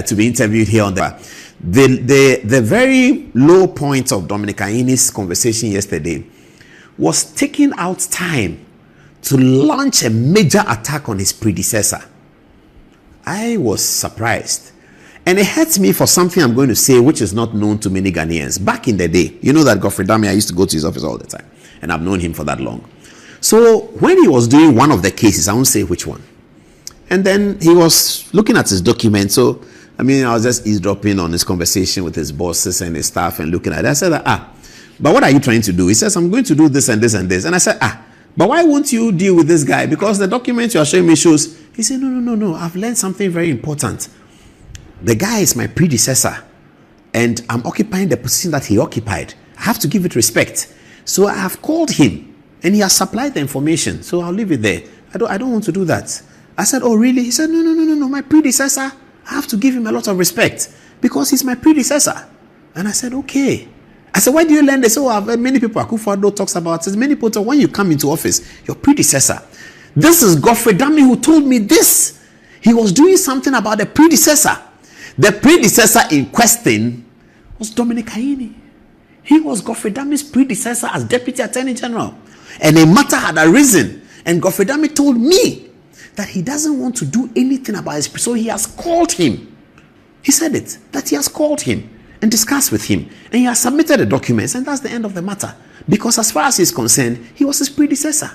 to be interviewed here on the very low point of Dominic Aini's conversation yesterday was taking out time to launch a major attack on his predecessor. I was surprised, and it hurts me for something I'm going to say which is not known to many Ghanaians. Back in the day, you know that Godfrey Dame, I used to go to his office all the time, and I've known him for that long. So when he was doing one of the cases, I won't say which one, and then he was looking at his document. So I was just eavesdropping on his conversation with his bosses and his staff and looking at it. I said, but what are you trying to do? He says, I'm going to do this and this and this. And I said, but why won't you deal with this guy? Because the document you are showing me shows. He said, no. I've learned something very important. The guy is my predecessor, and I'm occupying the position that he occupied. I have to give it respect. So I have called him, and he has supplied the information. So I'll leave it there. I don't want to do that. I said, oh, really? He said, no. My predecessor, I have to give him a lot of respect because he's my predecessor. And I said, okay. I said, why do you learn this? Oh, I've heard many people, Akufo-Addo talks about it. Many people talk, when you come into office, your predecessor. This is Godfrey Dame who told me this. He was doing something about the predecessor. The predecessor in question was Dominic Aini. He was Godfrey Dame's predecessor as Deputy Attorney General. And a matter had arisen. And Godfrey Dame told me that he doesn't want to do anything about his, so he has called him. He said it, that he has called him and discussed with him, and he has submitted the documents, and that's the end of the matter. Because as far as he's concerned, he was his predecessor.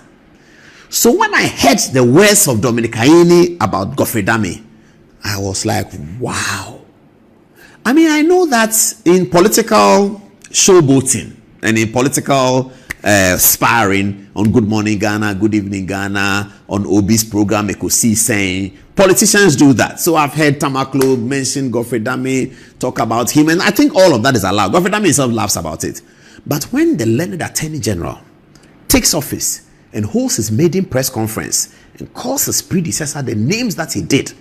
So when I heard the words of Dominic Aini about Godfrey Dame, I was like, wow. I know that in political showboating and in political sparring on Good Morning Ghana, Good Evening Ghana, on Obi's program, Ekosi saying, politicians do that. So I've heard Tamaklo mention Godfrey Dame, talk about him, and I think all of that is allowed. Godfrey Dame himself laughs about it. But when the learned Attorney General takes office and holds his maiden press conference and calls his predecessor the names that he did,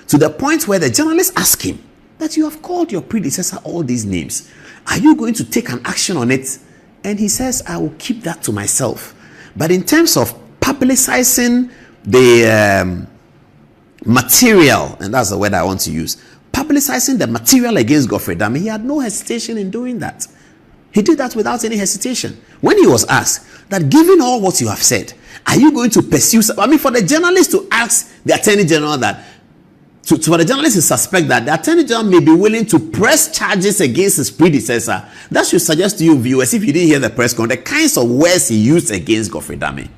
to the point where the journalists ask him that you have called your predecessor all these names, are you going to take an action on it? And he says, I will keep that to myself. But in terms of publicizing the material, and that's the word I want to use, publicizing the material against Godfrey Dame, he had no hesitation in doing that. He did that without any hesitation. When he was asked that, given all what you have said, are you going to pursue, for the journalist to ask the Attorney General that, for the journalist to suspect that the Attorney General may be willing to press charges against his predecessor, that should suggest to you viewers, if you didn't hear the press conference, the kinds of words he used against Godfrey Dame.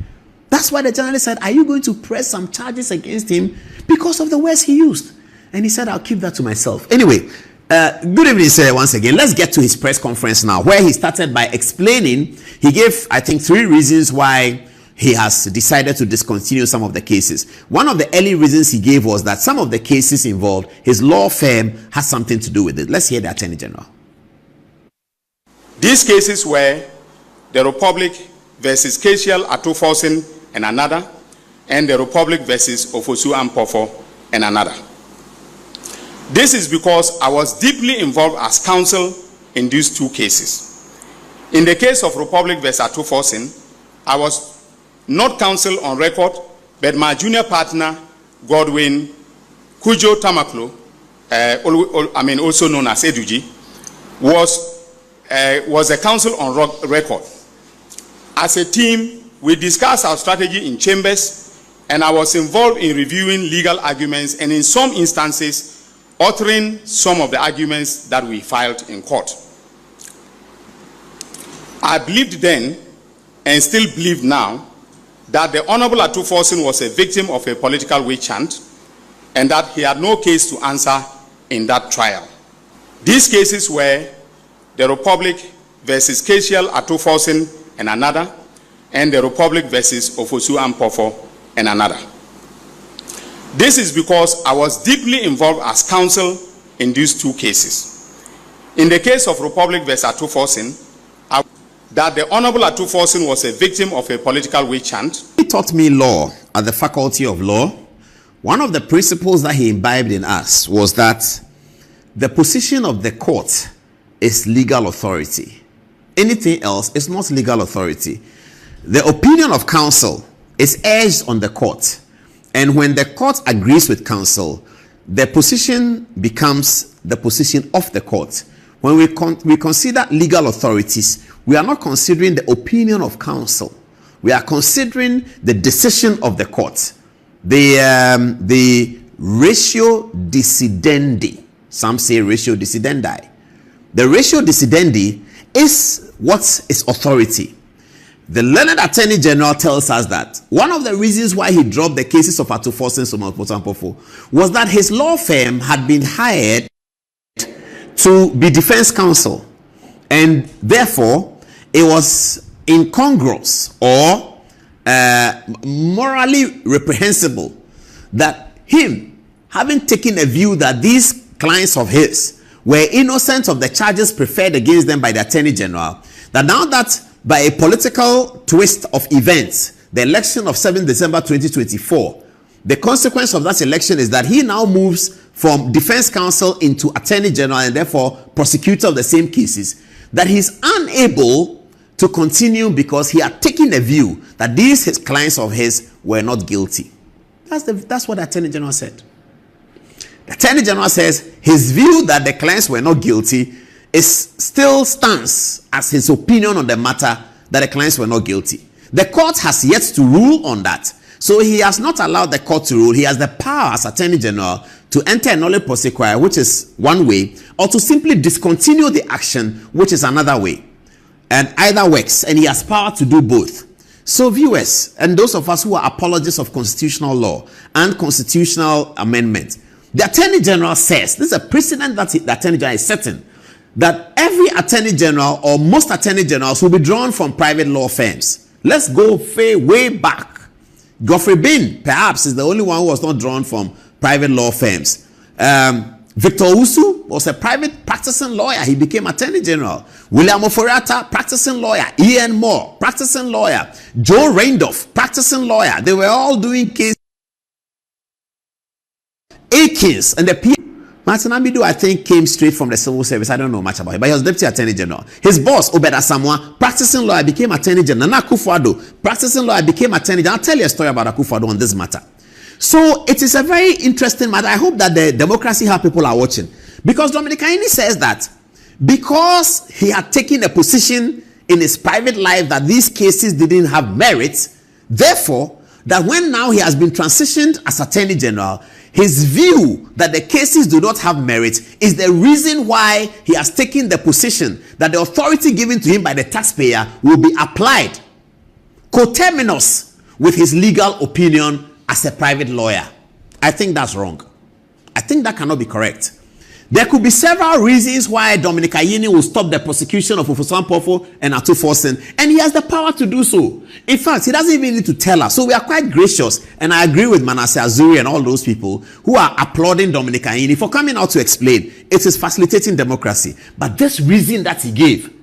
That's why the journalist said, are you going to press some charges against him because of the words he used? And he said, I'll keep that to myself. Anyway, good evening, sir, once again. Let's get to his press conference now, where he started by explaining, he gave, I think, 3 reasons why he has decided to discontinue some of the cases. One of the early reasons he gave was that some of the cases involved, his law firm has something to do with it. Let's hear the Attorney General. These cases were the Republic versus Kesiel Atoforsen and another, and the Republic versus Ofosu Ampofo and another. This is because I was deeply involved as counsel in these 2 cases. In the case of Republic versus Atoforsen, I was not counsel on record, but my junior partner, Godwin Kujo Tamaklo, also known as Eduji, was a counsel on record. As a team, we discussed our strategy in chambers, and I was involved in reviewing legal arguments and in some instances, authoring some of the arguments that we filed in court. I believed then, and still believe now, that the Honorable Atuforsen was a victim of a political witch hunt and that he had no case to answer in that trial. These cases were the Republic versus Kesiel Atuforsen and another, and the Republic versus Ofosu Ampofo and another. This is because I was deeply involved as counsel in these 2 cases. In the case of Republic versus Atuforsen, that the Honorable Atuforsen was a victim of a political witch hunt. He taught me law at the Faculty of Law. One of the principles that he imbibed in us was that the position of the court is legal authority. Anything else is not legal authority. The opinion of counsel is urged on the court. And when the court agrees with counsel, the position becomes the position of the court. When we consider legal authorities, we are not considering the opinion of counsel. We are considering the decision of the court. The ratio decidendi. Some say ratio decidendi. The ratio decidendi is what is authority. The learned Attorney General tells us that one of the reasons why he dropped the cases of Atufo and Somapotampofu was that his law firm had been hired to be defense counsel, and therefore it was incongruous or morally reprehensible that him, having taken a view that these clients of his were innocent of the charges preferred against them by the Attorney General, that now that by a political twist of events, the election of 7 December 2024, the consequence of that election is that he now moves from defense counsel into Attorney General and therefore prosecutor of the same cases, that he's unable to continue because he had taken a view that these his clients of his were not guilty. That's what the Attorney General said. The Attorney General says his view that the clients were not guilty still stands as his opinion on the matter that the clients were not guilty. The court has yet to rule on that. So he has not allowed the court to rule. He has the power as Attorney General to enter a nolle prosequi, which is one way, or to simply discontinue the action, which is another way. And either works, and he has power to do both. So viewers, and those of us who are apologists of constitutional law and constitutional amendment, the Attorney General says, this is a precedent that the Attorney General is setting, that every Attorney General or most Attorney Generals will be drawn from private law firms. Let's go way back. Geoffrey Bin, perhaps, is the only one who was not drawn from private law firms. Victor Usu was a private practicing lawyer. He became Attorney General. William Oforiatta, practicing lawyer. Ian Moore, practicing lawyer. Joe Randolph, practicing lawyer. They were all doing cases. Akins and the people. Martin Amidu, I think, came straight from the civil service. I don't know much about him, but he was Deputy Attorney General. His boss, Obeda Samoa, practicing lawyer, became Attorney General. Nana Akufo-Addo, practicing lawyer, became Attorney General. I'll tell you a story about Akufo-Addo on this matter. So it is a very interesting matter. I hope that the Democracy Hub people are watching, because Dominic Aini says that because he had taken a position in his private life that these cases didn't have merit, therefore, that when now he has been transitioned as Attorney General, his view that the cases do not have merit is the reason why he has taken the position that the authority given to him by the taxpayer will be applied coterminous with his legal opinion as a private lawyer. I think that's wrong. I think that cannot be correct. There could be several reasons why Dominic Ayini will stop the prosecution of Ofosu-Ampofo and Atufo, and he has the power to do so. In fact, he doesn't even need to tell us. So we are quite gracious, and I agree with Manasseh Azuri and all those people who are applauding Dominic Ayini for coming out to explain. It is facilitating democracy. But this reason that he gave,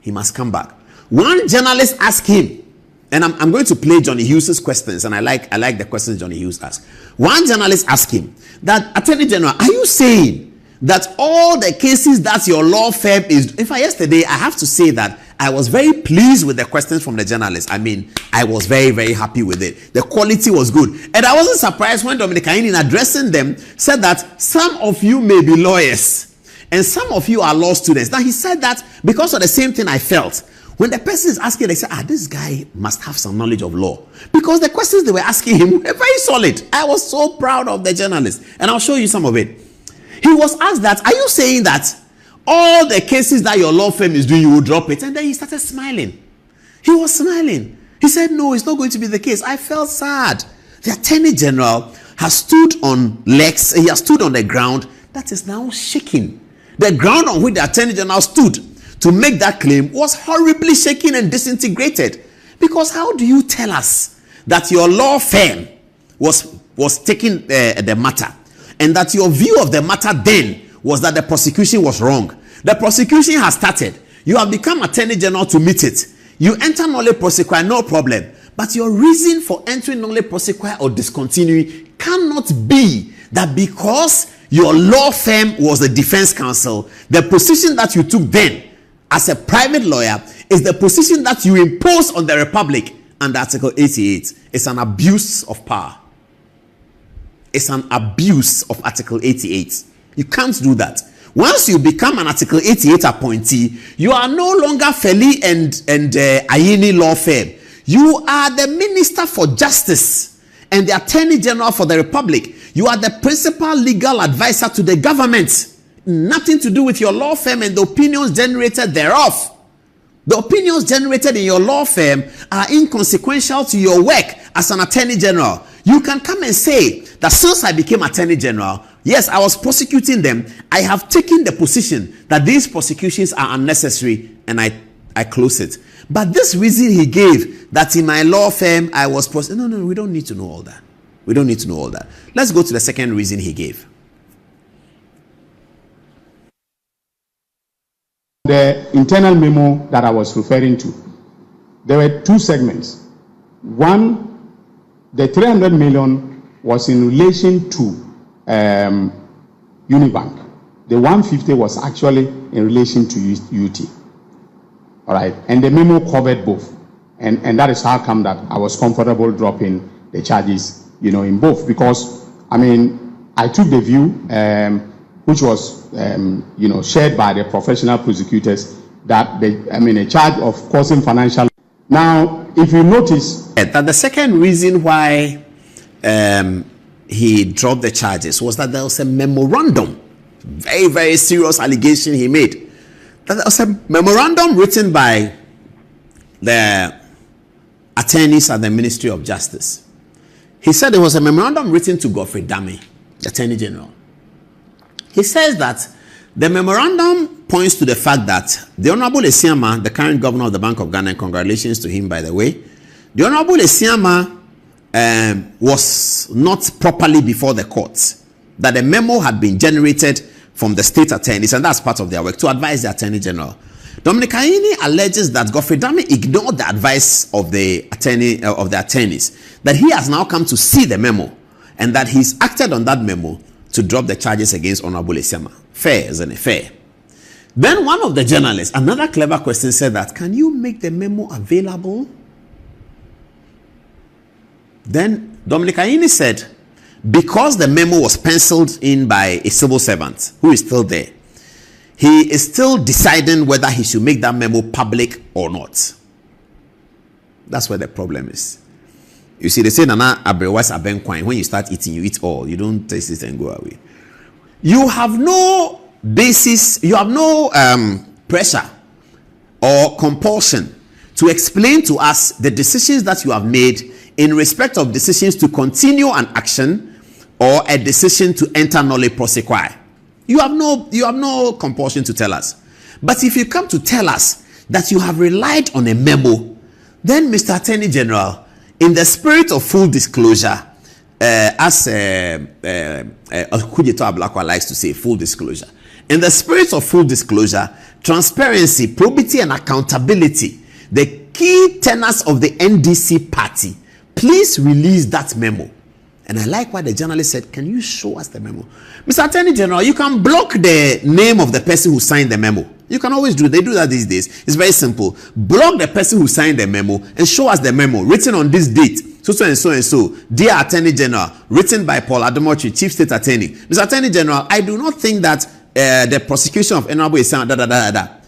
he must come back. One journalist asked him, and I'm going to play Johnny Hughes' questions, and I like the questions Johnny Hughes asked. One journalist asked him that, Attorney General, are you saying that all the cases that your law firm is... In fact, yesterday, I have to say that I was very pleased with the questions from the journalists. I mean, I was very, very happy with it. The quality was good. And I wasn't surprised when Dominic Ayini, in addressing them, said that some of you may be lawyers and some of you are law students. Now, he said that because of the same thing I felt. When the person is asking, they say, this guy must have some knowledge of law. Because the questions they were asking him were very solid. I was so proud of the journalist. And I'll show you some of it. He was asked that, are you saying that all the cases that your law firm is doing, you will drop it? And then he started smiling. He was smiling. He said, no, it's not going to be the case. I felt sad. The Attorney General has stood on legs. He has stood on the ground that is now shaking. The ground on which the Attorney General stood to make that claim was horribly shaken and disintegrated. Because how do you tell us that your law firm was taking the matter, and that your view of the matter then was that the prosecution was wrong? The prosecution has started. You have become Attorney General to meet it. You enter nolle prosequi, no problem. But your reason for entering nolle prosequi or discontinuing cannot be that because your law firm was the defense counsel, the position that you took then as a private lawyer is the position that you impose on the Republic under Article 88. It's an abuse of power. is an abuse of Article 88. You can't do that. Once you become an Article 88 appointee, you are no longer Feli and Ayini law firm. You are the Minister for Justice and the Attorney General for the Republic. You are the principal legal advisor to the government. Nothing to do with your law firm and the opinions generated thereof. The opinions generated in your law firm are inconsequential to your work as an Attorney General. You can come and say that since I became Attorney General, yes, I was prosecuting them. I have taken the position that these prosecutions are unnecessary and I close it. But this reason he gave, that in my law firm I was no, we don't need to know all that. We don't need to know all that. Let's go to the second reason he gave. The internal memo that I was referring to, there were two segments. One, the 300 million was in relation to Unibank. The 150 was actually in relation to UT. All right, and the memo covered both, and that is how come that I was comfortable dropping the charges, in both, because I took the view, which was shared by the professional prosecutors, that a charge of causing financial. Now, if you notice that the second reason why he dropped the charges was that there was a memorandum, very, very serious allegation he made. That there was a memorandum written by the attorneys at the Ministry of Justice. He said there was a memorandum written to Godfrey Dame, the Attorney General. He says that the memorandum points to the fact that the Honorable Esiama, the current governor of the Bank of Ghana, and congratulations to him, by the way, the Honorable Esiama was not properly before the courts, that a memo had been generated from the state attorneys, and that's part of their work, to advise the Attorney General. Dominic Ayini alleges that Godfrey Dame ignored the advice of the attorneys, that he has now come to see the memo, and that he's acted on that memo to drop the charges against Honorable Esiama. Fair, isn't it? Fair. Then one of the journalists, another clever question, said that, can you make the memo available? Then Dominic Ayini said, because the memo was penciled in by a civil servant who is still there, he is still deciding whether he should make that memo public or not. That's where the problem is. You see, they say, Nana Abrewas Abenkwine, when you start eating, you eat all. You don't taste it and go away. You have no basis, you have no pressure or compulsion to explain to us the decisions that you have made in respect of decisions to continue an action or a decision to enter nolle prosequi. You have no compulsion to tell us. But if you come to tell us that you have relied on a memo, then Mr. Attorney General, in the spirit of full disclosure, as Kujeto Ablakwa likes to say, full disclosure. In the spirit of full disclosure, transparency, probity, and accountability, the key tenets of the NDC party, please release that memo. And I like what the journalist said, can you show us the memo? Mr. Attorney General, you can block the name of the person who signed the memo. You can always do it. They do that these days. It's very simple. Block the person who signed the memo and show us the memo written on this date. So and so and so. Dear Attorney General, written by Paul Ademochi, Chief State Attorney. Mr. Attorney General, I do not think that the prosecution of Honorable Esiama,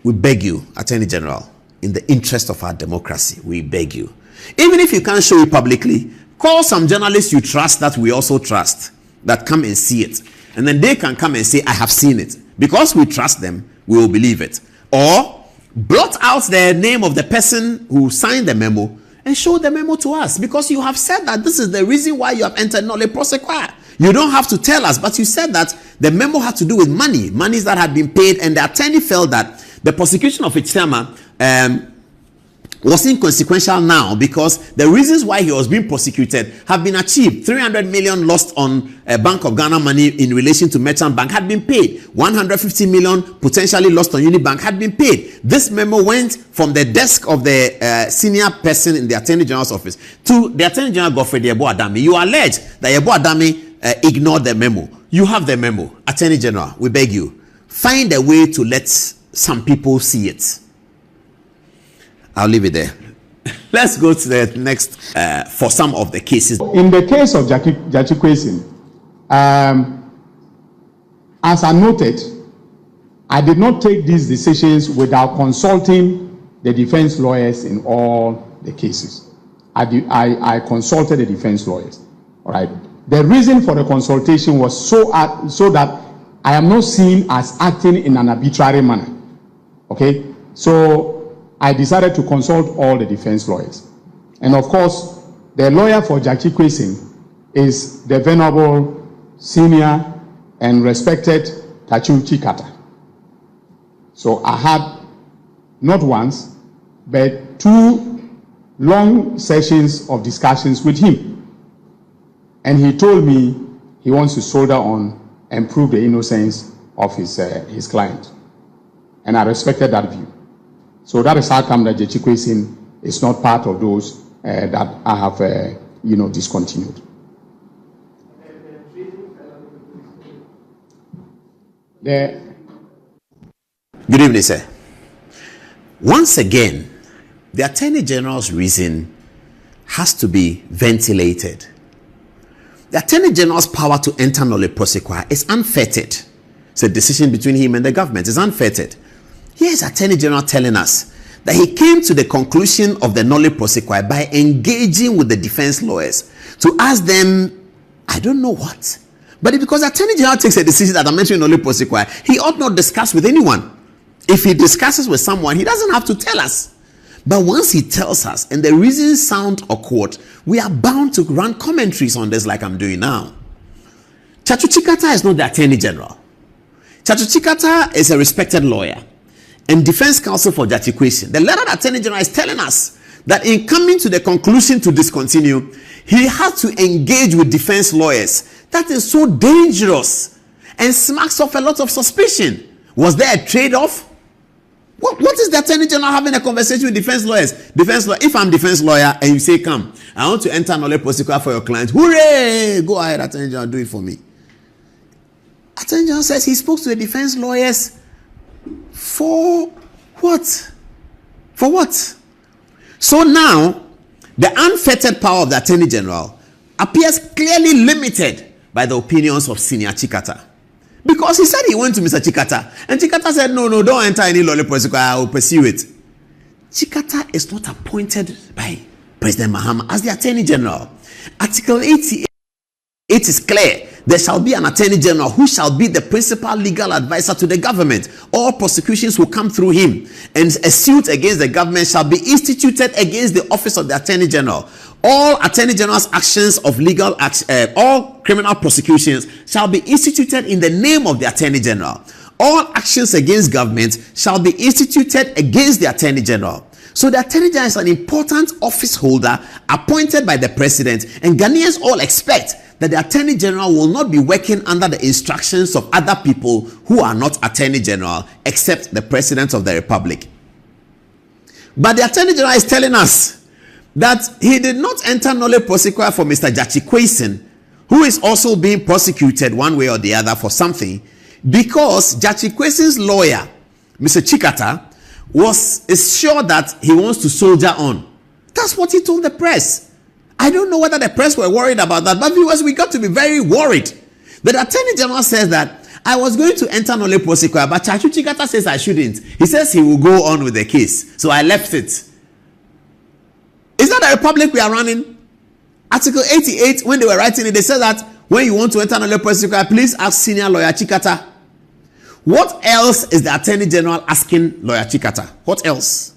we beg you, Attorney General, in the interest of our democracy, we beg you. Even if you can't show it publicly, call some journalists you trust that we also trust, that come and see it. And then they can come and say, I have seen it. Because we trust them, we will believe it. Or blot out the name of the person who signed the memo and show the memo to us. Because you have said that this is the reason why you have entered nolle prosequi. You don't have to tell us, but you said that the memo had to do with monies that had been paid, and the attorney felt that the prosecution of Chieftaincy was inconsequential now because the reasons why he was being prosecuted have been achieved. 300 million lost on Bank of Ghana money in relation to Merchant Bank had been paid. 150 million potentially lost on Unibank had been paid. This memo went from the desk of the senior person in the Attorney General's office to the Attorney General Godfrey Adame. You allege that Adame ignored the memo. You have the memo. Attorney General, we beg you, find a way to let some people see it. I'll leave it there. Let's go to the next for some of the cases. In the case of Jackie Kwesi, as I noted, I did not take these decisions without consulting the defense lawyers in all the cases. I consulted the defense lawyers. All right. The reason for the consultation was so that I am not seen as acting in an arbitrary manner. Okay. So I decided to consult all the defense lawyers. And of course, the lawyer for Jackie Kwesi is the venerable, senior, and respected Tachu Chikata. So I had not once, but 2 long sessions of discussions with him. And he told me he wants to soldier on and prove the innocence of his client. And I respected that view. So that is how come that Jackie Kwesi is not part of those that I have, discontinued. Good evening, sir. Once again, the Attorney General's reason has to be ventilated. The Attorney General's power to enter nolle prosequi is unfettered. It's a decision between him and the government. It's unfettered. Here's Attorney General telling us that he came to the conclusion of the nolle prosequi by engaging with the defense lawyers to ask them, I don't know what. But because the Attorney General takes a decision that I'm mentioning nolle prosequi, he ought not discuss with anyone. If he discusses with someone, he doesn't have to tell us. But once he tells us, and the reasons sound awkward, we are bound to run commentaries on this like I'm doing now. Tachu Chikata is not the Attorney General. Tachu Chikata is a respected lawyer and defense counsel for Jackie Kwesi. The letter of the Attorney General is telling us that in coming to the conclusion to discontinue, he had to engage with defense lawyers. That is so dangerous and smacks of a lot of suspicion. Was there a trade-off? What is the Attorney General having a conversation with defense lawyers? If I'm defense lawyer and you say, come, I want to enter nolle prosequi for your client. Hooray! Go ahead, Attorney General, do it for me. Attorney General says he spoke to the defense lawyers for what? For what? So now, the unfettered power of the Attorney General appears clearly limited by the opinions of Senior Chikata. Because he said he went to Mr. Chikata, and Chikata said, no, don't enter any nolle prosequi, I will pursue it. Chikata is not appointed by President Mahama as the Attorney General. Article 88 is clear. There shall be an Attorney General who shall be the principal legal advisor to the government. All prosecutions will come through him, and a suit against the government shall be instituted against the office of the Attorney General. All Attorney General's actions of legal all criminal prosecutions shall be instituted in the name of the Attorney General. All actions against government shall be instituted against the Attorney General. So the Attorney General is an important office holder appointed by the President, and Ghanaians all expect that the Attorney General will not be working under the instructions of other people who are not Attorney General except the President of the Republic. But the Attorney General is telling us that he did not enter nolle prosequi for Mr. Jackie Kwesi, who is also being prosecuted one way or the other for something, because Jackie Kwesi's lawyer, Mr. Chikata, is sure that he wants to soldier on. That's what he told the press. I don't know whether the press were worried about that, but viewers, we got to be very worried. The Attorney General says that I was going to enter nolle prosequi, but Tachu Chikata says I shouldn't. He says he will go on with the case, so I left it. Is that the republic we are running? Article 88, when they were writing it, they said that when you want to enter nolle prosequi, please ask senior lawyer Chikata. What else is the Attorney General asking lawyer Chikata? What else?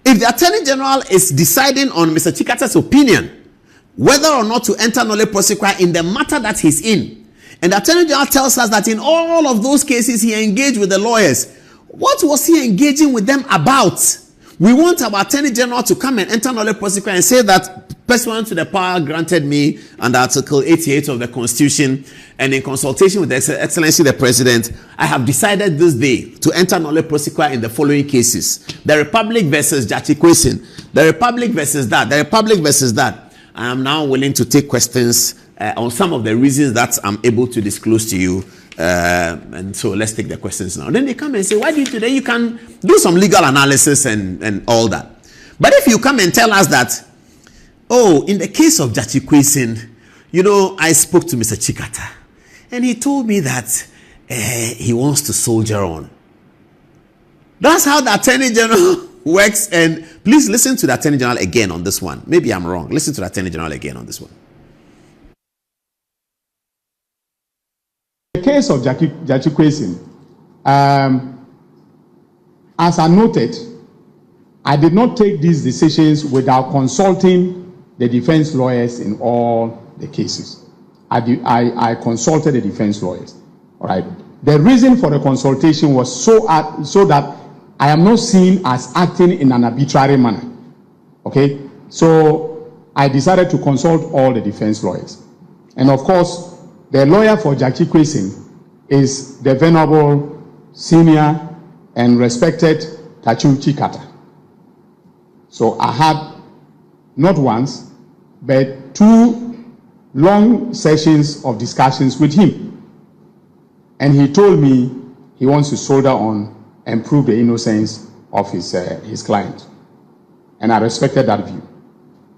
If the Attorney General is deciding on Mr. Chikata's opinion, whether or not to enter nolle prosequi in the matter that he's in, and the Attorney General tells us that in all of those cases he engaged with the lawyers, what was he engaging with them about? We want our Attorney General to come and enter nolle prosequi and say that, pursuant to the power granted me under Article 88 of the Constitution and in consultation with His Excellency the President, I have decided this day to enter nolle prosequi in the following cases: the Republic versus Jackie Kwesi, the Republic versus that, the Republic versus that. I am now willing to take questions on some of the reasons that I'm able to disclose to you. And so let's take the questions now. Then they come and say, why do you today? You can do some legal analysis and all that. But if you come and tell us that, oh, in the case of Jachikwesin, you know, I spoke to Mr. Chikata, and he told me that he wants to soldier on. That's how the Attorney General works. And please listen to the Attorney General again on this one. Maybe I'm wrong. Listen to the Attorney General again on this one. In the case of Jachikwesin, as I noted, I did not take these decisions without consulting the defense lawyers in all the cases. I consulted the defense lawyers. All right. The reason for the consultation was so that I am not seen as acting in an arbitrary manner. Okay. So I decided to consult all the defense lawyers. And of course, the lawyer for Jachikwesin is the venerable, senior, and respected Tachu Chikata. So I had not once, but 2 long sessions of discussions with him. And he told me he wants to soldier on and prove the innocence of his client. And I respected that view.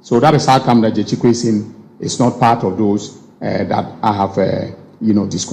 So that is how come that Jachikwesin is not part of those that I have, discussed.